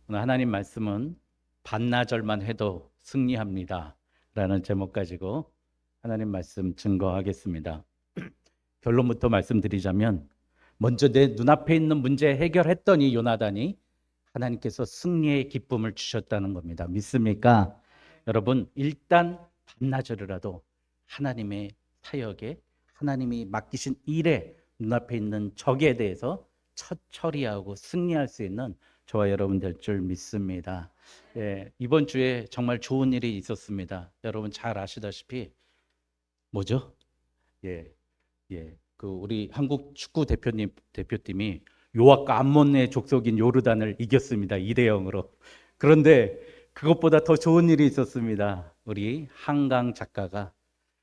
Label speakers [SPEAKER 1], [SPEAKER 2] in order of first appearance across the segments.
[SPEAKER 1] 오늘 하나님 말씀은 반나절만 해도 승리합니다 라는 제목 가지고 하나님 말씀 증거하겠습니다. 결론부터 말씀드리자면 먼저 내 눈앞에 있는 문제 해결했더니 요나단이 하나님께서 승리의 기쁨을 주셨다는 겁니다. 믿습니까? 여러분, 일단 반나절이라도 하나님의 사역에, 하나님이 맡기신 일에, 눈앞에 있는 적에 대해서 첫 처리하고 승리할 수 있는 저와 여러분 될 줄 믿습니다. 이번 주에 정말 좋은 일이 있었습니다. 여러분 잘 아시다시피 뭐죠? 예, 그 우리 한국 축구 대표팀이 요압과 암몬의 족속인 요르단을 이겼습니다. 2대 0으로. 그런데 그것보다 더 좋은 일이 있었습니다. 우리 한강 작가가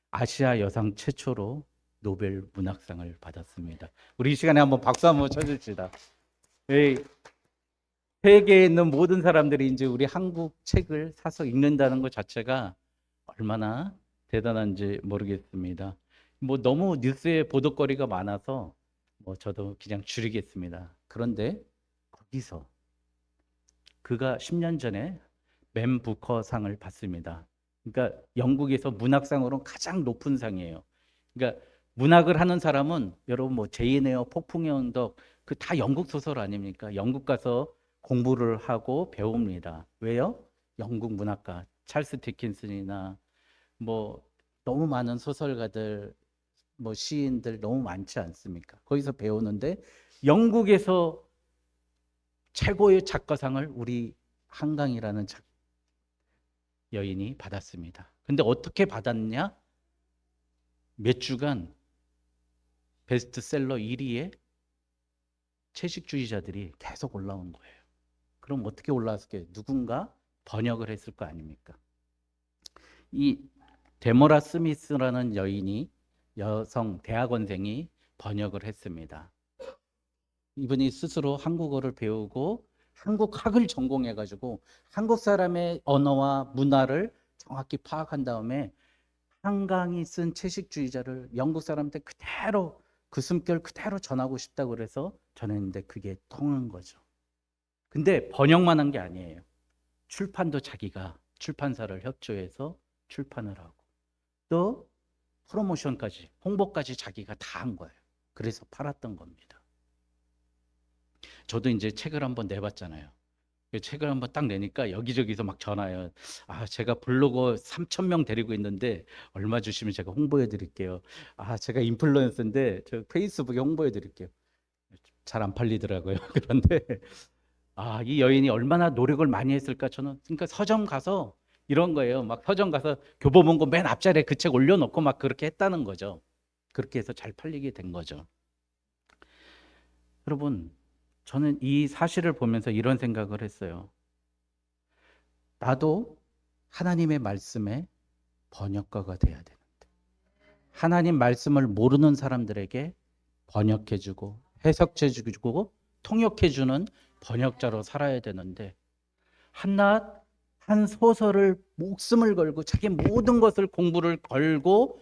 [SPEAKER 1] 아시아 여성 최초로 노벨 문학상을 받았습니다. 우리 이 시간에 한번 박수 한번 쳐줍시다. 세계에 있는 모든 사람들이 이제 우리 한국 책을 사서 읽는다는 것 자체가 얼마나 대단한지 모르겠습니다. 뭐 너무 뉴스에 보도거리가 많아서 저도 그냥 줄이겠습니다. 그런데 거기서 그가 10년 전에 맨 부커상을 받습니다. 그러니까 영국에서 문학상으로 가장 높은 상이에요. 그러니까 문학을 하는 사람은 여러분 뭐 제인 에어, 폭풍의 언덕 그 다 영국 소설 아닙니까? 영국 가서 공부를 하고 배웁니다. 왜요? 영국 문학가 찰스 디킨슨이나 뭐 너무 많은 소설가들, 뭐 시인들 너무 많지 않습니까? 거기서 배우는데 영국에서 최고의 작가상을 우리 한강이라는 여인이 받았습니다. 근데 어떻게 받았냐? 몇 주간 베스트셀러 1위에 채식주의자들이 계속 올라온 거예요. 그럼 어떻게 올라왔을까요? 누군가 번역을 했을 거 아닙니까? 이 데모라 스미스라는 여성 대학원생이 번역을 했습니다. 이분이 스스로 한국어를 배우고 한국학을 전공해가지고 한국 사람의 언어와 문화를 정확히 파악한 다음에 한강이 쓴 채식주의자를 영국 사람한테 그대로 그 숨결 그대로 전하고 싶다고 그래서 전했는데 그게 통한 거죠. 근데 번역만 한 게 아니에요. 출판도 자기가 출판사를 협조해서 출판을 하고 또 프로모션까지, 홍보까지 자기가 다 한 거예요. 그래서 팔았던 겁니다. 저도 이제 책을 한번 내봤잖아요. 책을 한번 딱 내니까 여기저기서 막 전화해요. 제가 블로거 3,000명 데리고 있는데 얼마 주시면 제가 홍보해 드릴게요. 제가 인플루언서인데 저 페이스북에 홍보해 드릴게요. 잘 안 팔리더라고요. 그런데 이 여인이 얼마나 노력을 많이 했을까 저는. 그러니까 서점 가서 이런 거예요. 막 서점 가서 교보문고 맨 앞자리에 그 책 올려놓고 막 그렇게 했다는 거죠. 그렇게 해서 잘 팔리게 된 거죠. 여러분, 저는 이 사실을 보면서 이런 생각을 했어요. 나도 하나님의 말씀에 번역가가 돼야 되는데 하나님 말씀을 모르는 사람들에게 번역해주고 해석해주고 통역해주는 번역자로 살아야 되는데 한낱 한 소설을 목숨을 걸고 자기 모든 것을 공부를 걸고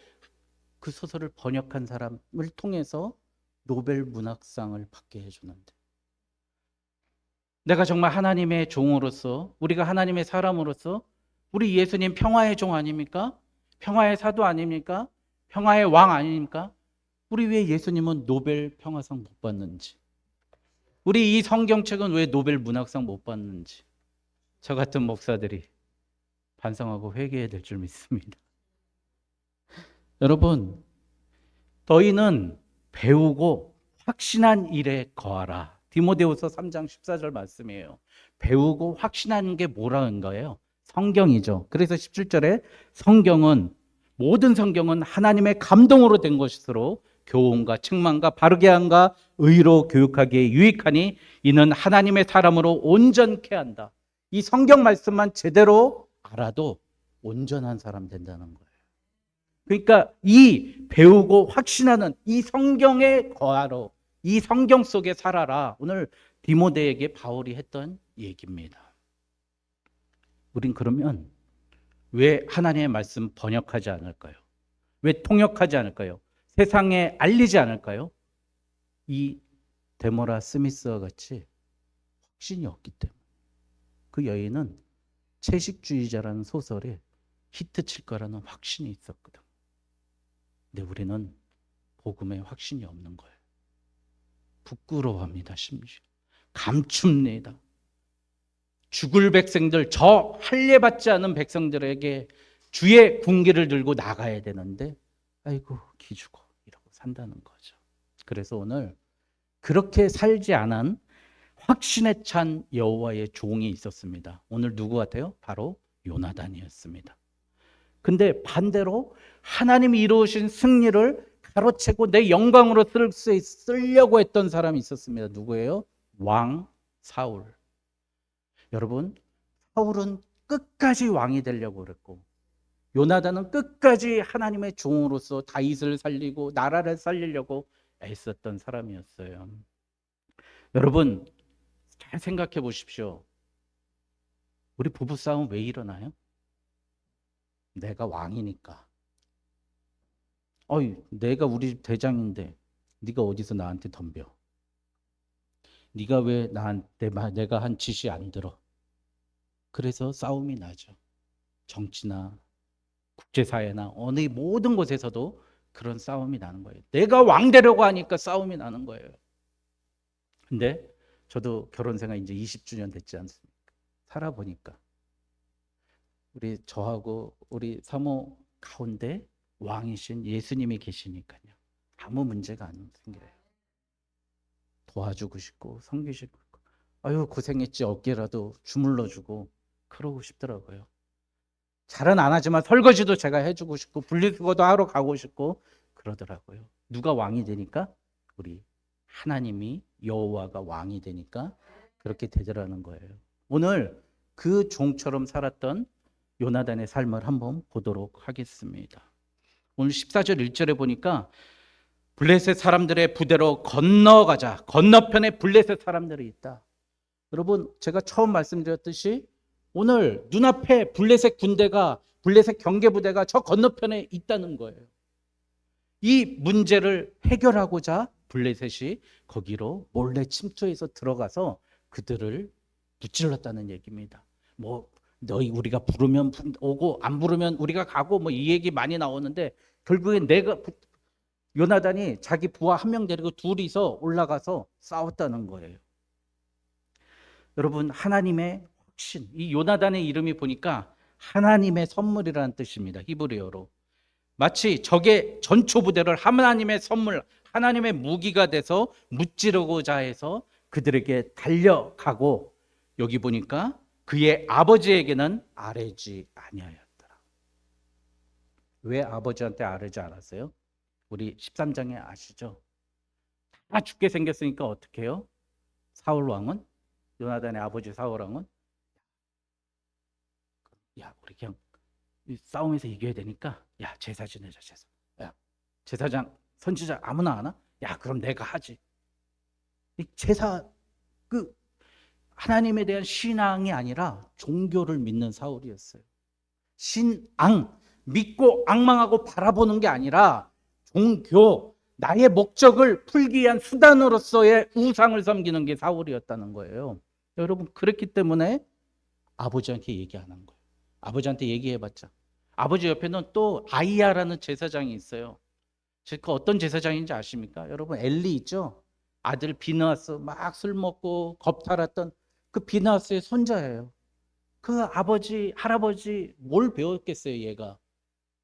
[SPEAKER 1] 그 소설을 번역한 사람을 통해서 노벨 문학상을 받게 해주는데 내가 정말 하나님의 종으로서 우리가 하나님의 사람으로서 우리 예수님 평화의 종 아닙니까? 평화의 사도 아닙니까? 평화의 왕 아닙니까? 우리 왜 예수님은 노벨 평화상 못 받는지, 우리 이 성경책은 왜 노벨 문학상 못 받는지 저 같은 목사들이 반성하고 회개해야 될 줄 믿습니다. 여러분, 너희는 배우고 확신한 일에 거하라. 디모데후서 3장 14절 말씀이에요. 배우고 확신하는 게 뭐라는 거예요? 성경이죠. 그래서 17절에 모든 성경은 하나님의 감동으로 된 것으로 교훈과 책망과 바르게 함과 의로 교육하기에 유익하니 이는 하나님의 사람으로 온전케 한다. 이 성경 말씀만 제대로 알아도 온전한 사람 된다는 거예요. 그러니까 이 배우고 확신하는 이 성경에 거하러 이 성경 속에 살아라. 오늘 디모데에게 바울이 했던 얘기입니다. 우린 그러면 왜 하나님의 말씀 번역하지 않을까요? 왜 통역하지 않을까요? 세상에 알리지 않을까요? 이 데모라 스미스와 같이 확신이 없기 때문에. 그 여인은 채식주의자라는 소설에 히트칠 거라는 확신이 있었거든. 근데 우리는 복음에 확신이 없는 거예요. 부끄러워합니다. 심지어 감춥니다. 죽을 백성들, 저 할례받지 않은 백성들에게 주의 군기를 들고 나가야 되는데 아이고 기죽어 이러고 산다는 거죠. 그래서 오늘 그렇게 살지 않은 확신에 찬 여호와의 종이 있었습니다. 오늘 누구 같아요? 바로 요나단이었습니다. 근데 반대로 하나님이 이루신 승리를 가로채고 내 영광으로 쓰려고 했던 사람이 있었습니다. 누구예요? 왕 사울. 여러분, 사울은 끝까지 왕이 되려고 그랬고 요나단은 끝까지 하나님의 종으로서 다윗을 살리고 나라를 살리려고 애썼던 사람이었어요. 여러분, 잘 생각해 보십시오. 우리 부부싸움 왜 일어나요? 내가 왕이니까. 내가 우리 집 대장인데 네가 어디서 나한테 덤벼? 네가 왜 나한테 내가 한 짓이 안 들어? 그래서 싸움이 나죠. 정치나 국제사회나 어느 모든 곳에서도 그런 싸움이 나는 거예요. 내가 왕 되려고 하니까 싸움이 나는 거예요. 근데 저도 결혼 생활 이제 20주년 됐지 않습니까? 살아보니까 저하고 우리 사모 가운데 왕이신 예수님이 계시니까요. 아무 문제가 안 생겨요. 도와주고 싶고 섬기시고 아유 고생했지 어깨라도 주물러주고 그러고 싶더라고요. 잘은 안 하지만 설거지도 제가 해주고 싶고 분리수거도 하러 가고 싶고 그러더라고요. 누가 왕이 되니까? 우리 하나님이 여호와가 왕이 되니까 그렇게 되더라는 거예요. 오늘 그 종처럼 살았던 요나단의 삶을 한번 보도록 하겠습니다. 오늘 14절 1절에 보니까 블레셋 사람들의 부대로 건너가자. 건너편에 블레셋 사람들이 있다. 여러분 제가 처음 말씀드렸듯이 오늘 눈앞에 블레셋 군대가 블레셋 경계부대가 저 건너편에 있다는 거예요. 이 문제를 해결하고자 블레셋이 거기로 몰래 침투해서 들어가서 그들을 무찔렀다는 얘기입니다. 너희 우리가 부르면 오고 안 부르면 우리가 가고 이 얘기 많이 나오는데 결국엔 요나단이 자기 부하 한 명 데리고 둘이서 올라가서 싸웠다는 거예요. 여러분 하나님의 확신, 이 요나단의 이름이 보니까 하나님의 선물이라는 뜻입니다. 히브리어로. 마치 적의 전초부대를 하나님의 선물, 하나님의 무기가 돼서 무찌르고자 해서 그들에게 달려가고 여기 보니까 그의 아버지에게는 아뢰지 아니하였더라. 왜 아버지한테 아뢰지 않았어요? 우리 13장에 아시죠? 다 죽게 생겼으니까 어떻게 해요? 사울 왕은 요나단의 아버지 사울 왕은 우리 그냥 싸움에서 이겨야 되니까 제사 지내자 제사. 제사장 선지자 아무나 하나? 그럼 내가 하지. 이 제사 하나님에 대한 신앙이 아니라 종교를 믿는 사울이었어요. 신앙 믿고 앙망하고 바라보는 게 아니라 종교 나의 목적을 풀기 위한 수단으로서의 우상을 섬기는 게 사울이었다는 거예요. 여러분 그렇기 때문에 아버지한테 얘기 안 한 거예요. 아버지한테 얘기해봤자 아버지 옆에는 또 아이야라는 제사장이 있어요. 그 어떤 제사장인지 아십니까? 여러분 엘리 있죠? 아들 비느하스 막 술 먹고 겁탈았던 그 비느하스의 손자예요. 그 아버지 할아버지 뭘 배웠겠어요 얘가.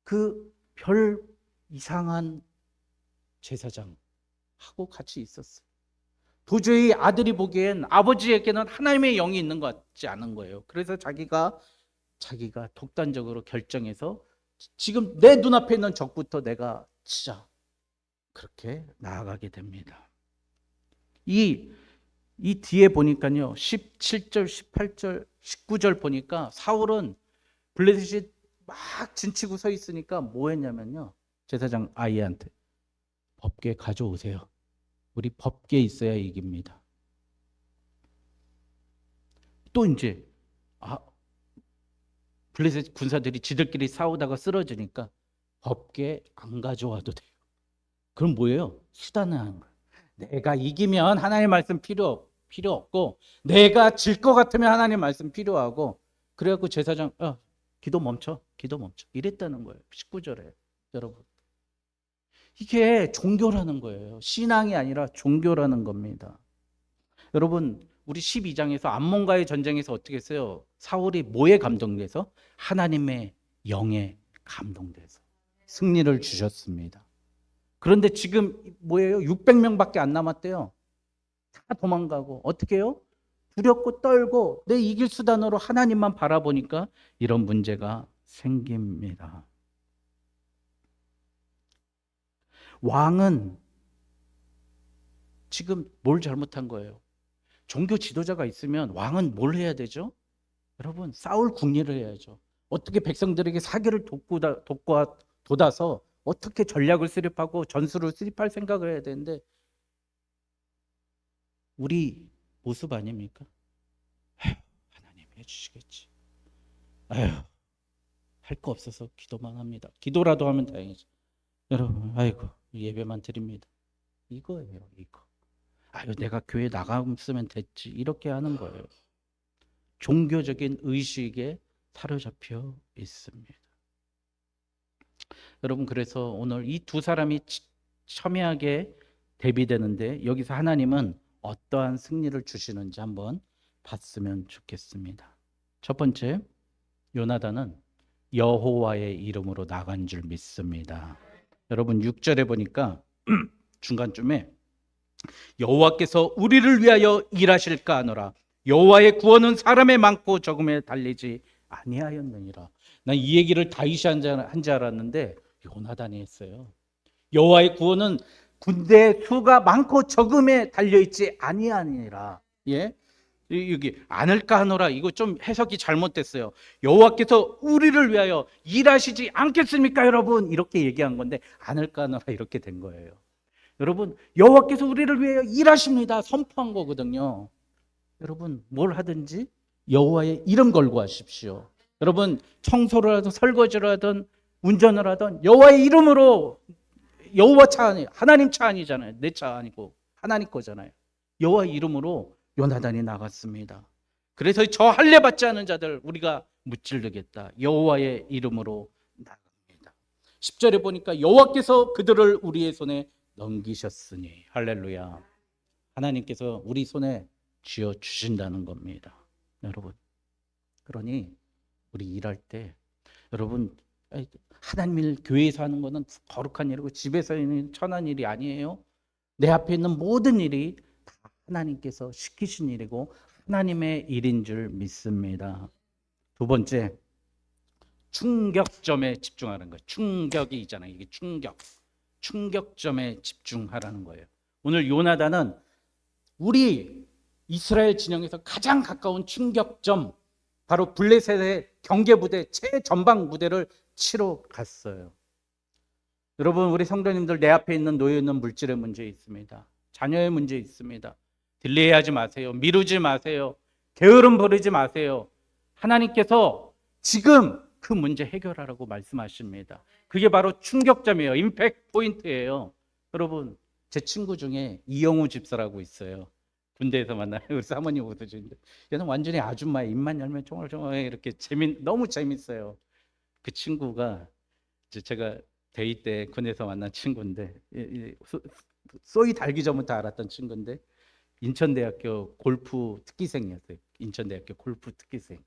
[SPEAKER 1] 그 별 이상한 제사장하고 같이 있었어요. 도저히 아들이 보기엔 아버지에게는 하나님의 영이 있는 것 같지 않은 거예요. 그래서 자기가 독단적으로 결정해서 지금 내 눈앞에 있는 적부터 내가 치자. 그렇게 나아가게 됩니다. 이 뒤에 보니까요. 17절, 18절, 19절 보니까 사울은 블레셋이 막 진치고 서 있으니까 뭐 했냐면요. 제사장 아이한테 법궤 가져오세요. 우리 법궤 있어야 이깁니다. 또 이제 블레셋 군사들이 지들끼리 싸우다가 쓰러지니까 법궤 안 가져와도 돼요. 그럼 뭐예요? 수단을 하는 거예요. 내가 이기면 하나님의 말씀 필요 없고 필요 없고 내가 질 것 같으면 하나님 말씀 필요하고 그래갖고 제사장 기도 멈춰 이랬다는 거예요. 19절에. 여러분 이게 종교라는 거예요. 신앙이 아니라 종교라는 겁니다. 여러분 우리 12장에서 암몬과의 전쟁에서 어떻게 했어요? 사울이 뭐에 감동돼서? 하나님의 영에 감동돼서 승리를 주셨습니다. 그런데 지금 뭐예요? 600명밖에 안 남았대요. 다 도망가고 어떻게 해요? 두렵고 떨고 내 이길 수단으로 하나님만 바라보니까 이런 문제가 생깁니다. 왕은 지금 뭘 잘못한 거예요? 종교 지도자가 있으면 왕은 뭘 해야 되죠? 여러분 싸울 국리를 해야죠. 어떻게 백성들에게 사기를 돋아서 어떻게 전략을 수립하고 전술을 수립할 생각을 해야 되는데 우리 모습 아닙니까? 아휴, 하나님 해주시겠지. 아휴, 할 거 없어서 기도만 합니다. 기도라도 하면 다행이죠. 여러분, 아이고 예배만 드립니다. 이거예요, 이거. 아유, 내가 교회 나갔으면 됐지. 이렇게 하는 거예요. 종교적인 의식에 사로잡혀 있습니다. 여러분, 그래서 오늘 이 두 사람이 첨예하게 대비되는데 여기서 하나님은 어떠한 승리를 주시는지 한번 봤으면 좋겠습니다. 첫 번째, 요나단은 여호와의 이름으로 나간 줄 믿습니다. 여러분 6절에 보니까 중간쯤에 여호와께서 우리를 위하여 일하실까 하노라. 여호와의 구원은 사람의 많고 적음에 달리지 아니하였느니라. 난 이 얘기를 다윗이 한 줄 알았는데 요나단이 했어요. 여호와의 구원은 군대의 수가 많고 적음에 달려있지 아니하니라. 예? 여기 않을까 하노라. 이거 좀 해석이 잘못됐어요. 여호와께서 우리를 위하여 일하시지 않겠습니까 여러분? 이렇게 얘기한 건데 않을까 하노라 이렇게 된 거예요. 여러분 여호와께서 우리를 위하여 일하십니다 선포한 거거든요. 여러분 뭘 하든지 여호와의 이름 걸고 하십시오. 여러분 청소를 하든 설거지를 하든 운전을 하든 여호와의 이름으로. 여호와 차 아니 하나님 차 아니잖아요. 내 차 아니고 하나님 거잖아요. 여호와의 이름으로 요나단이 나갔습니다. 그래서 저 할례 받지 않은 자들 우리가 무찌르겠다. 여호와의 이름으로 나갑니다. 10절에 보니까 여호와께서 그들을 우리의 손에 넘기셨으니 할렐루야. 하나님께서 우리 손에 쥐어 주신다는 겁니다. 여러분 그러니 우리 일할 때 여러분 하나님 일 교회에서 하는 거는 거룩한 일이고 집에서 있는 천한 일이 아니에요. 내 앞에 있는 모든 일이 다 하나님께서 시키신 일이고 하나님의 일인 줄 믿습니다. 두 번째, 충격점에 집중하는 거예요. 충격이 있잖아요. 이게 충격점에 집중하라는 거예요. 오늘 요나단은 우리 이스라엘 진영에서 가장 가까운 충격점, 바로 블레셋의 경계부대 최전방 부대를 치러 갔어요. 여러분 우리 성도님들 내 앞에 있는 놓여 있는 물질의 문제 있습니다. 자녀의 문제 있습니다. 딜레이하지 마세요. 미루지 마세요. 게으름 부리지 마세요. 하나님께서 지금 그 문제 해결하라고 말씀하십니다. 그게 바로 충격점이에요. 임팩트 포인트예요. 여러분 제 친구 중에 이영우 집사라고 있어요. 군대에서 만나요. 우리 사모님 웃으시는데 얘는 완전히 아줌마예요. 입만 열면 총알총알 이렇게 너무 재밌어요. 그 친구가 제가 대위 때 군에서 만난 친구인데 쏘이 달기 전부터 알았던 친구인데 인천대학교 골프 특기생이었어요. 인천대학교 골프 특기생.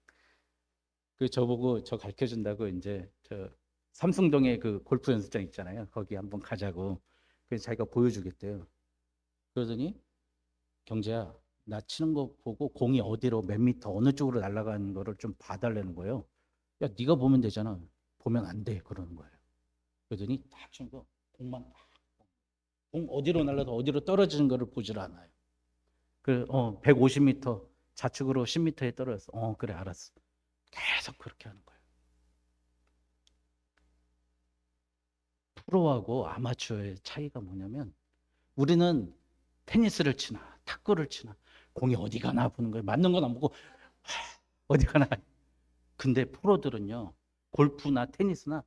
[SPEAKER 1] 그 저보고 저 가르쳐 준다고 이제 저 삼성동에 그 골프 연습장 있잖아요. 거기 한번 가자고. 그래서 자기가 보여주겠대요. 그러더니 경재야, 나 치는 거 보고 공이 어디로 몇 미터 어느 쪽으로 날아가는 거를 좀 봐달라는 거예요. 야, 네가 보면 되잖아. 보면 안 돼. 그러는 거예요. 그러더니 딱 치는 거 공만 공 어디로 날라서 어디로 떨어지는 거를 보질 않아요. 그 150m 좌측으로 10m에 떨어졌어. 그래 알았어. 계속 그렇게 하는 거예요. 프로하고 아마추어의 차이가 뭐냐면 우리는 테니스를 치나 탁구를 치나 공이 어디 가나 보는 거예요. 맞는 건 안 보고 어디 가나. 근데 프로들은요 골프나 테니스나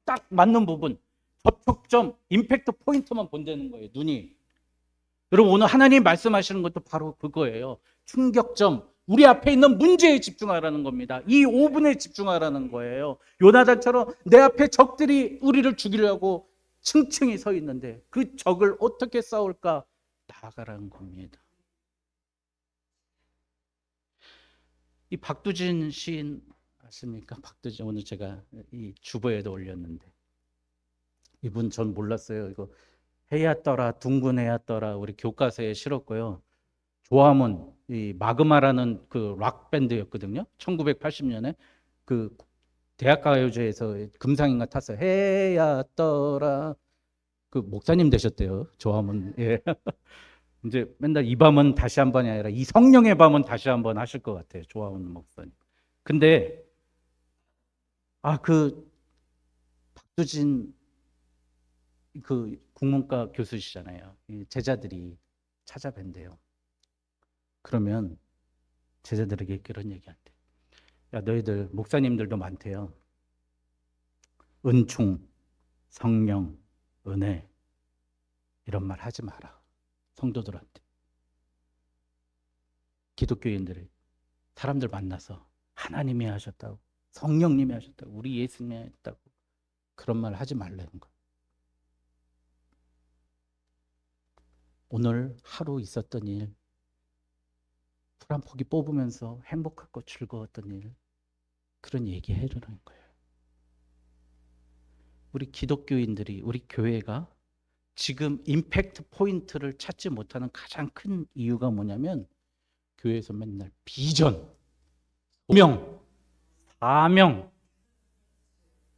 [SPEAKER 1] 딱 맞는 부분 접촉점 임팩트 포인트만 본다는 거예요. 눈이. 여러분, 오늘 하나님 말씀하시는 것도 바로 그거예요. 충격점, 우리 앞에 있는 문제에 집중하라는 겁니다. 이 5분에 집중하라는 거예요. 요나단처럼 내 앞에 적들이 우리를 죽이려고 층층이 서 있는데 그 적을 어떻게 싸울까? 나아가라는 겁니다. 이 박두진 시인 아십니까? 박두진, 오늘 제가 이 주보에도 올렸는데 이분 전 몰랐어요. 이거 해야 떠라 둥근 해야 떠라 우리 교과서에 실었고요. 조화문, 이 마그마라는 그 락 밴드였거든요. 1980년에 그 대학가요제에서 금상인가 탔어요. 해야 떠라. 그 목사님 되셨대요. 조화문. 예. 이제 맨날 이 밤은 다시 한 번이 아니라 이 성령의 밤은 다시 한 번 하실 것 같아요. 조화문 목사님. 근데 그 박두진 그 국문과 교수시잖아요. 제자들이 찾아뵌대요. 그러면 제자들에게 그런 얘기한대. 야, 너희들 목사님들도 많대요. 은총, 성령, 은혜 이런 말 하지 마라. 성도들한테. 기독교인들이 사람들 만나서 하나님이 하셨다고, 성령님이 하셨다고, 우리 예수님이 했다고 그런 말 하지 말라는 거예요. 오늘 하루 있었던 일, 풀 한 포기 뽑으면서 행복하고 즐거웠던 일, 그런 얘기 해주는 거예요. 우리 기독교인들이, 우리 교회가 지금 임팩트 포인트를 찾지 못하는 가장 큰 이유가 뭐냐면 교회에서 맨날 비전, 소명, 사명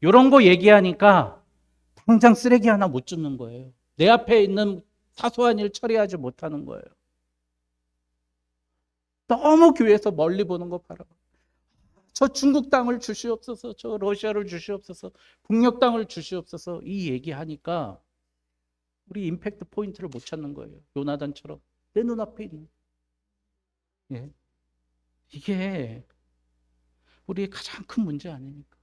[SPEAKER 1] 이런 거 얘기하니까 당장 쓰레기 하나 못 줍는 거예요. 내 앞에 있는 사소한 일 처리하지 못하는 거예요. 너무 교회에서 멀리 보는 거 바라봐. 저 중국 땅을 주시옵소서, 저 러시아를 주시옵소서, 북녘 땅을 주시옵소서 이 얘기하니까 우리 임팩트 포인트를 못 찾는 거예요. 요나단처럼 내 눈앞에 있는. 예. 이게 우리의 가장 큰 문제 아닙니까?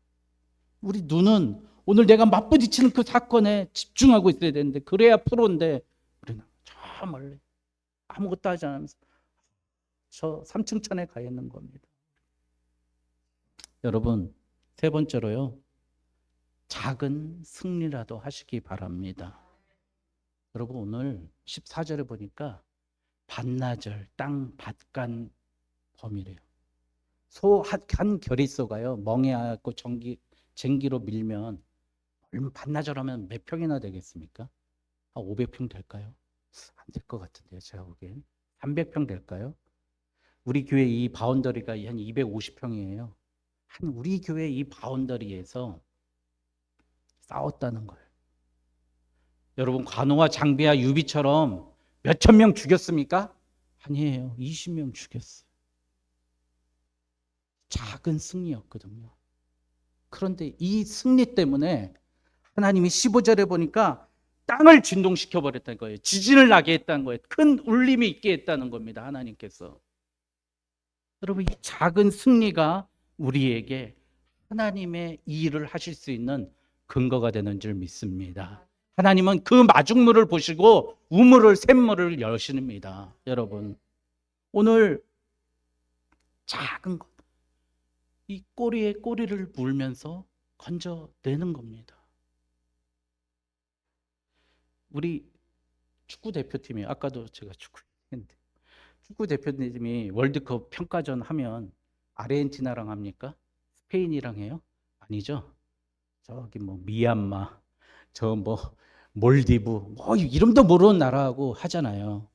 [SPEAKER 1] 우리 눈은 오늘 내가 맞부딪히는 그 사건에 집중하고 있어야 되는데 그래야 프로인데 우리는 저 멀리 아무것도 하지 않으면서 저 3층 천에 가 있는 겁니다. 여러분, 세 번째로요. 작은 승리라도 하시기 바랍니다. 여러분, 오늘 14절에 보니까 반나절 땅 밭간 범이래요. 소 한 결이소가요. 멍해하고 쟁기로 밀면 반나절 하면 몇 평이나 되겠습니까? 500평 될까요? 안 될 것 같은데요. 제가 보기엔 300평 될까요? 우리 교회 이 바운더리가 한 250평이에요. 한 우리 교회 이 바운더리에서 싸웠다는 거예요. 여러분, 관우와 장비와 유비처럼 몇천 명 죽였습니까? 아니에요. 20명 죽였어요. 작은 승리였거든요. 그런데 이 승리 때문에 하나님이 15절에 보니까 땅을 진동시켜 버렸다는 거예요. 지진을 나게 했다는 거예요. 큰 울림이 있게 했다는 겁니다. 하나님께서. 여러분, 이 작은 승리가 우리에게 하나님의 일을 하실 수 있는 근거가 되는 줄 믿습니다. 하나님은 그 마중물을 보시고 우물을 샘물을 여십니다. 여러분, 오늘 작은 것, 이 꼬리에 꼬리를 물면서 건져내는 겁니다. 우리 축구 대표팀이 아까도 제가 축구 했는데 축구 대표팀이 월드컵 평가전 하면 아르헨티나랑 합니까? 스페인이랑 해요? 아니죠. 저기 뭐 미얀마, 저 뭐 몰디브, 뭐 이름도 모르는 나라하고 하잖아요.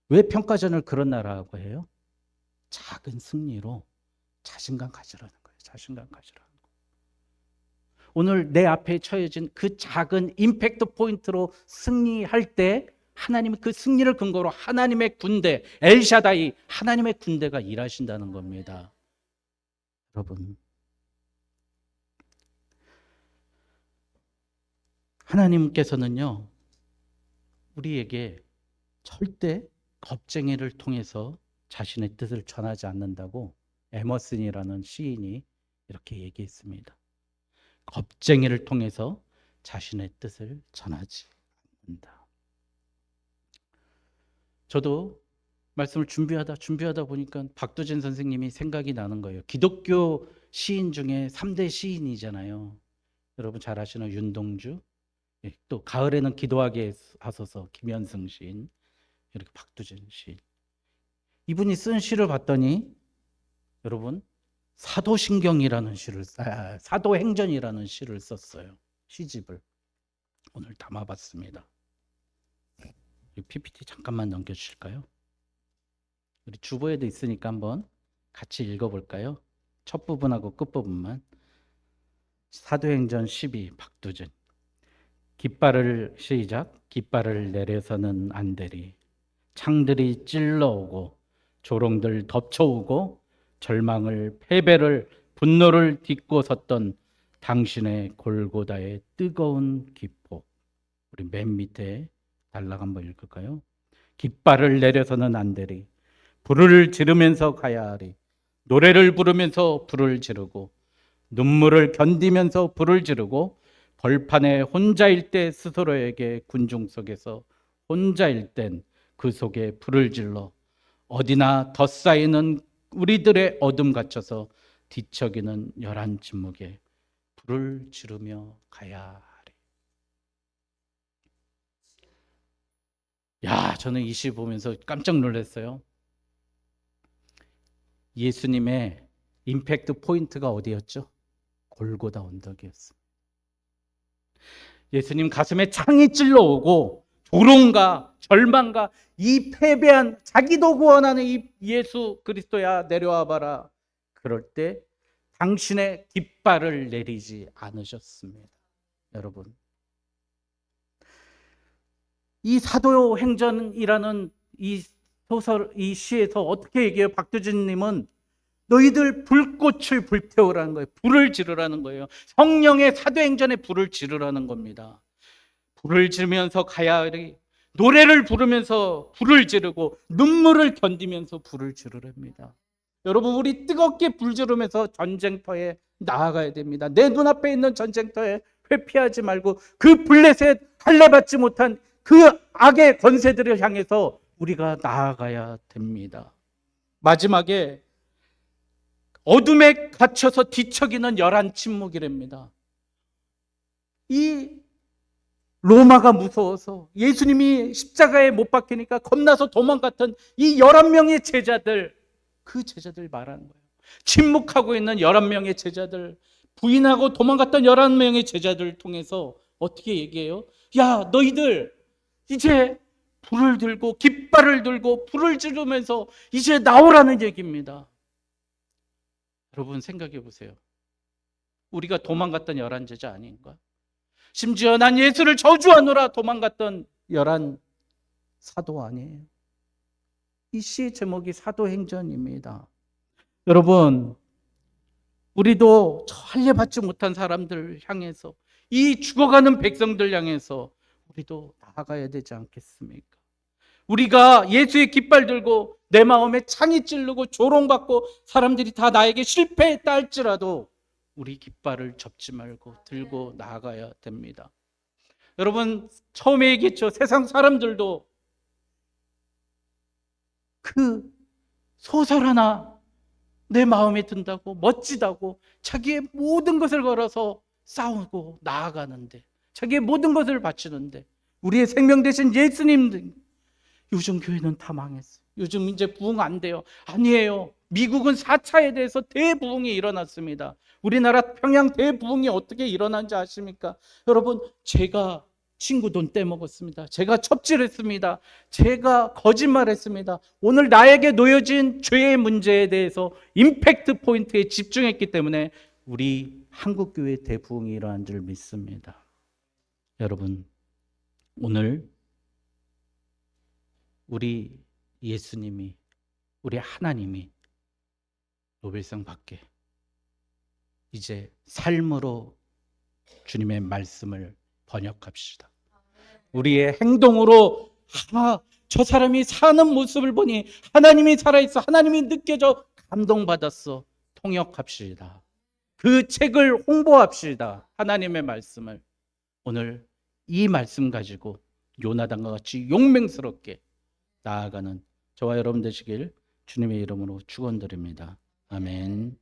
[SPEAKER 1] 왜 평가전을 그런 나라하고 해요? 작은 승리로 자신감 가지라는 거예요. 자신감 가지라는 거예요. 오늘 내 앞에 처해진 그 작은 임팩트 포인트로 승리할 때 하나님은 그 승리를 근거로 하나님의 군대, 엘샤다이, 하나님의 군대가 일하신다는 겁니다. 여러분, 하나님께서는요, 우리에게 절대 겁쟁이를 통해서 자신의 뜻을 전하지 않는다고 에머슨이라는 시인이 이렇게 얘기했습니다. 겁쟁이를 통해서 자신의 뜻을 전하지 않는다. 저도 말씀을 준비하다 보니까 박두진 선생님이 생각이 나는 거예요. 기독교 시인 중에 3대 시인이잖아요. 여러분 잘 아시는 윤동주, 또 가을에는 기도하게 하소서 김현승 시인, 이렇게 박두진 시인. 이분이 쓴 시를 봤더니 여러분 사도행전이라는 시를 썼어요. 시집을 오늘 담아봤습니다. PPT 잠깐만 넘겨주실까요? 우리 주보에도 있으니까 한번 같이 읽어볼까요? 첫 부분하고 끝 부분만. 사도행전 12 박두진. 깃발을 내려서는 안 되리. 창들이 찔러오고 조롱들 덮쳐오고 절망을 패배를 분노를 딛고 섰던 당신의 골고다의 뜨거운 기폭. 우리 맨 밑에 단락 한번 읽을까요? 깃발을 내려서는 안 되리. 불을 지르면서 가야 하리. 노래를 부르면서 불을 지르고 눈물을 견디면서 불을 지르고 벌판에 혼자일 때 스스로에게 군중 속에서 혼자일 땐 그 속에 불을 질러 어디나 덧싸이는 우리들의 어둠 갇혀서 뒤척이는 열한 침묵에 불을 지르며 가야 하리. 야, 저는 이 시 보면서 깜짝 놀랐어요. 예수님의 임팩트 포인트가 어디였죠? 골고다 언덕이었습니다. 예수님 가슴에 창이 찔러오고 조롱과 절망과 이 패배한 자기도 구원하는 이 예수 그리스도야 내려와 봐라. 그럴 때 당신의 깃발을 내리지 않으셨습니다. 여러분, 이 사도행전이라는 이 소설, 이 시에서 어떻게 얘기해요? 박두진님은 너희들 불꽃을 불태우라는 거예요. 불을 지르라는 거예요. 성령의 사도행전에 불을 지르라는 겁니다. 불을 지르면서 가야 하리. 노래를 부르면서 불을 지르고 눈물을 견디면서 불을 지르랍니다. 여러분, 우리 뜨겁게 불 지르면서 전쟁터에 나아가야 됩니다. 내 눈앞에 있는 전쟁터에 회피하지 말고 그 블레셋 할례받지 못한 그 악의 권세들을 향해서 우리가 나아가야 됩니다. 마지막에 어둠에 갇혀서 뒤척이는 열한 침묵이랍니다. 이 로마가 무서워서 예수님이 십자가에 못 박히니까 겁나서 도망갔던 이 11명의 제자들, 그 제자들 말하는 거예요. 침묵하고 있는 11명의 제자들, 부인하고 도망갔던 11명의 제자들을 통해서 어떻게 얘기해요? 야, 너희들 이제 불을 들고 깃발을 들고 불을 지르면서 이제 나오라는 얘기입니다. 여러분 생각해 보세요. 우리가 도망갔던 11제자 아닌가? 심지어 난 예수를 저주하노라 도망갔던 11 사도 아니에요. 이 시의 제목이 사도행전입니다. 여러분, 우리도 할례받지 못한 사람들 향해서, 이 죽어가는 백성들 향해서 우리도 나아가야 되지 않겠습니까? 우리가 예수의 깃발 들고 내 마음에 창이 찌르고 조롱받고 사람들이 다 나에게 실패했다 할지라도 우리 깃발을 접지 말고 들고 나아가야 됩니다. 여러분, 처음에 얘기했죠. 세상 사람들도 그 소설 하나 내 마음에 든다고, 멋지다고 자기의 모든 것을 걸어서 싸우고 나아가는데, 자기의 모든 것을 바치는데, 우리의 생명 되신 예수님, 요즘 교회는 다 망했어요. 요즘 이제 부흥 안 돼요. 아니에요. 미국은 4차에 대해서 대부흥이 일어났습니다. 우리나라 평양 대부흥이 어떻게 일어난지 아십니까? 여러분, 제가 친구 돈 떼먹었습니다. 제가 첩질했습니다. 제가 거짓말했습니다. 오늘 나에게 놓여진 죄의 문제에 대해서 임팩트 포인트에 집중했기 때문에 우리 한국교회 대부흥이 일어난 줄 믿습니다. 여러분, 오늘 우리 예수님이, 우리 하나님이 노벨상 받게 이제 삶으로 주님의 말씀을 번역합시다. 우리의 행동으로 저 사람이 사는 모습을 보니 하나님이 살아있어, 하나님이 느껴져, 감동받았어, 통역합시다. 그 책을 홍보합시다. 하나님의 말씀을. 오늘 이 말씀 가지고 요나단과 같이 용맹스럽게 나아가는 저와 여러분 되시길 주님의 이름으로 축원드립니다. 아멘.